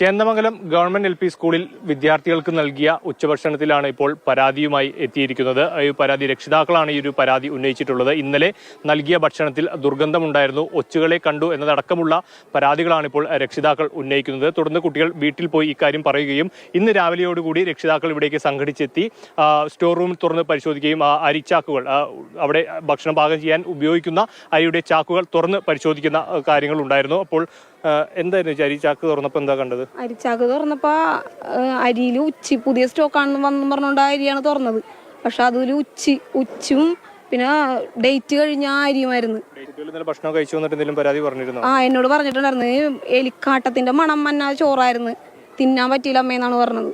Chendamangalam government LP സ്കൂളിൽ വിദ്യാർത്ഥികൾക്ക് നൽകിയ ഉച്ചഭക്ഷണത്തിലാണ് ഇപ്പോൾ പരാതിയുമായി എത്തിയിരിക്കുന്നത്. ഈ പരാതി രക്ഷിതാക്കളാണ് ഈ ഒരു പരാതി ഉന്നയിച്ചിട്ടുള്ളത്. ഇന്നലെ നൽകിയ ഭക്ഷണത്തിൽ ദുർഗന്ധമുണ്ടായിരുന്നു, ഒച്ചുകളെ കണ്ടു എന്നതടക്കമുള്ള പരാതികളാണ് ഇപ്പോൾ രക്ഷിതാക്കൾ ഉന്നയിക്കുന്നത്. തുടർന്ന് കുട്ടികൾ വീട്ടിൽ പോയി ഇക്കാര്യം പറയുകയും ഇന്ന് രാവിലെയോടുകൂടി രക്ഷിതാക്കൾ ഇവിടേക്ക് സംഘടിച്ചെത്തി സ്റ്റോർ റൂമിൽ തുറന്ന് പരിശോധിക്കുകയും അരിച്ചാക്കുകൾ, അവിടെ ഭക്ഷണം പാകം ചെയ്യാൻ ഉപയോഗിക്കുന്ന അരിയുടെ ചാക്കുകൾ തുറന്ന് പരിശോധിക്കുന്ന കാര്യങ്ങൾ ഉണ്ടായിരുന്നു. അപ്പോൾ എന്തായിരുന്നു അരിച്ചാക്ക് തുറന്നപ്പോൾ എന്താ കണ്ടത്? അരിച്ചാക്ക് തുറന്നപ്പോ അരിയിൽ ഉച്ചി പുതിയ സ്റ്റോക്കാണെന്ന് പറഞ്ഞുകൊണ്ട് അരിയാണ് തുറന്നത്. പക്ഷെ അതിൽ ഉച്ചും പിന്നെ ഡേറ്റ് കഴിഞ്ഞ അരിയുമായിരുന്നു. ഭക്ഷണം കഴിച്ചു വന്നിട്ട് എന്തെങ്കിലും പരാതി പറഞ്ഞിരുന്നു? എന്നോട് പറഞ്ഞിട്ടുണ്ടായിരുന്നു, എലിക്കാട്ടത്തിന്റെ മണം വന്ന ചോറായിരുന്നു, തിന്നാൻ പറ്റിയില്ല അമ്മയെന്നാണ് പറഞ്ഞത്.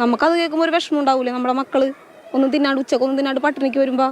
നമുക്കത് കേൾക്കുമ്പോൾ ഒരു വിഷമം ഉണ്ടാവൂലേ, നമ്മുടെ മക്കള് ഒന്നും തിന്നാണ്ട് ഉച്ചക്കൊന്നും തിന്നാണ്ട് പട്ടിണിക്ക് വരുമ്പോ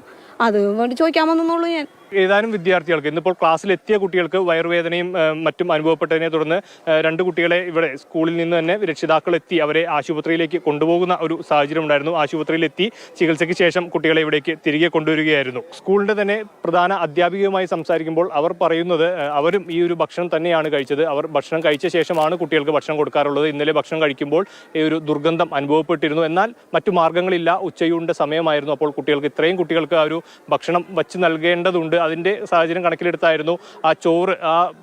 അത് വേണ്ടി ചോദിക്കാൻ വന്നുള്ളൂ. ഞാൻ ഏതാനും വിദ്യാർത്ഥികൾക്ക് ഇന്നിപ്പോൾ ക്ലാസ്സിലെത്തിയ കുട്ടികൾക്ക് വയറുവേദനയും മറ്റും അനുഭവപ്പെട്ടതിനെ തുടർന്ന് 2 കുട്ടികളെ ഇവിടെ സ്കൂളിൽ നിന്ന് തന്നെ രക്ഷിതാക്കൾ എത്തി അവരെ ആശുപത്രിയിലേക്ക് കൊണ്ടുപോകുന്ന ഒരു സാഹചര്യം ഉണ്ടായിരുന്നു. ആശുപത്രിയിലെത്തി ചികിത്സയ്ക്ക് ശേഷം കുട്ടികളെ ഇവിടേക്ക് തിരികെ കൊണ്ടുവരികയായിരുന്നു. സ്കൂളിന്റെ തന്നെ പ്രധാന അധ്യാപികയുമായി സംസാരിക്കുമ്പോൾ അവർ പറയുന്നത് അവരും ഈ ഒരു ഭക്ഷണം തന്നെയാണ് കഴിച്ചത്. അവർ ഭക്ഷണം കഴിച്ച ശേഷമാണ് കുട്ടികൾക്ക് ഭക്ഷണം കൊടുക്കാറുള്ളത്. ഇന്നലെ ഭക്ഷണം കഴിക്കുമ്പോൾ ഈ ഒരു ദുർഗന്ധം അനുഭവപ്പെട്ടിരുന്നു. എന്നാൽ മറ്റു മാർഗ്ഗങ്ങളില്ല, ഉച്ചയൂണിന്റെ സമയമായിരുന്നു. അപ്പോൾ കുട്ടികൾക്ക് ഇത്രയും കുട്ടികൾക്ക് ആ ഒരു ഭക്ഷണം വച്ച് നൽകേണ്ടതുണ്ട്. അതിന്റെ സാഹചര്യം കണക്കിലെടുത്തായിരുന്നു ആ ചോറ്,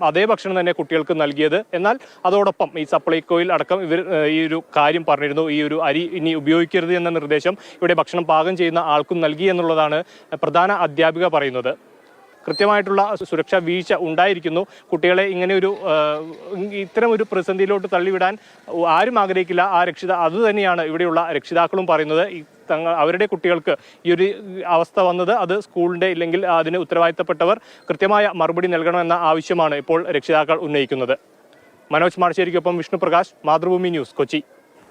അതേ ഭക്ഷണം തന്നെ കുട്ടികൾക്ക് നൽകിയത്. എന്നാൽ അതോടൊപ്പം ഈ സപ്ലൈകോയിൽ അടക്കം ഇവർ ഈ ഒരു കാര്യം പറഞ്ഞിരുന്നു, ഈ ഒരു അരി ഇനി ഉപയോഗിക്കരുത് എന്ന നിർദ്ദേശം ഇവിടെ ഭക്ഷണം പാകം ചെയ്യുന്ന ആൾക്കും നൽകി എന്നുള്ളതാണ് പ്രധാന അധ്യാപിക പറയുന്നത്. കൃത്യമായിട്ടുള്ള സുരക്ഷാ വീഴ്ച ഉണ്ടായിരിക്കുന്നു. കുട്ടികളെ ഇങ്ങനെ ഇത്തരം ഒരു പ്രതിസന്ധിയിലോട്ട് തള്ളിവിടാൻ ആരും ആഗ്രഹിക്കില്ല. അത് തന്നെയാണ് ഇവിടെയുള്ള രക്ഷിതാക്കളും പറയുന്നത്. അവരുടെ കുട്ടികൾക്ക് ഈ ഒരു അവസ്ഥ വന്നത് അത് സ്കൂളിന്റെ ഇല്ലെങ്കിൽ അതിന് ഉത്തരവാദിത്തപ്പെട്ടവർ കൃത്യമായ മറുപടി നൽകണമെന്ന ആവശ്യമാണ് ഇപ്പോൾ രക്ഷിതാക്കൾ ഉന്നയിക്കുന്നത്. മനോജ് മാർശ്ശേരിക്കൊപ്പം വിഷ്ണു പ്രകാശ്, മാതൃഭൂമി ന്യൂസ്, കൊച്ചി.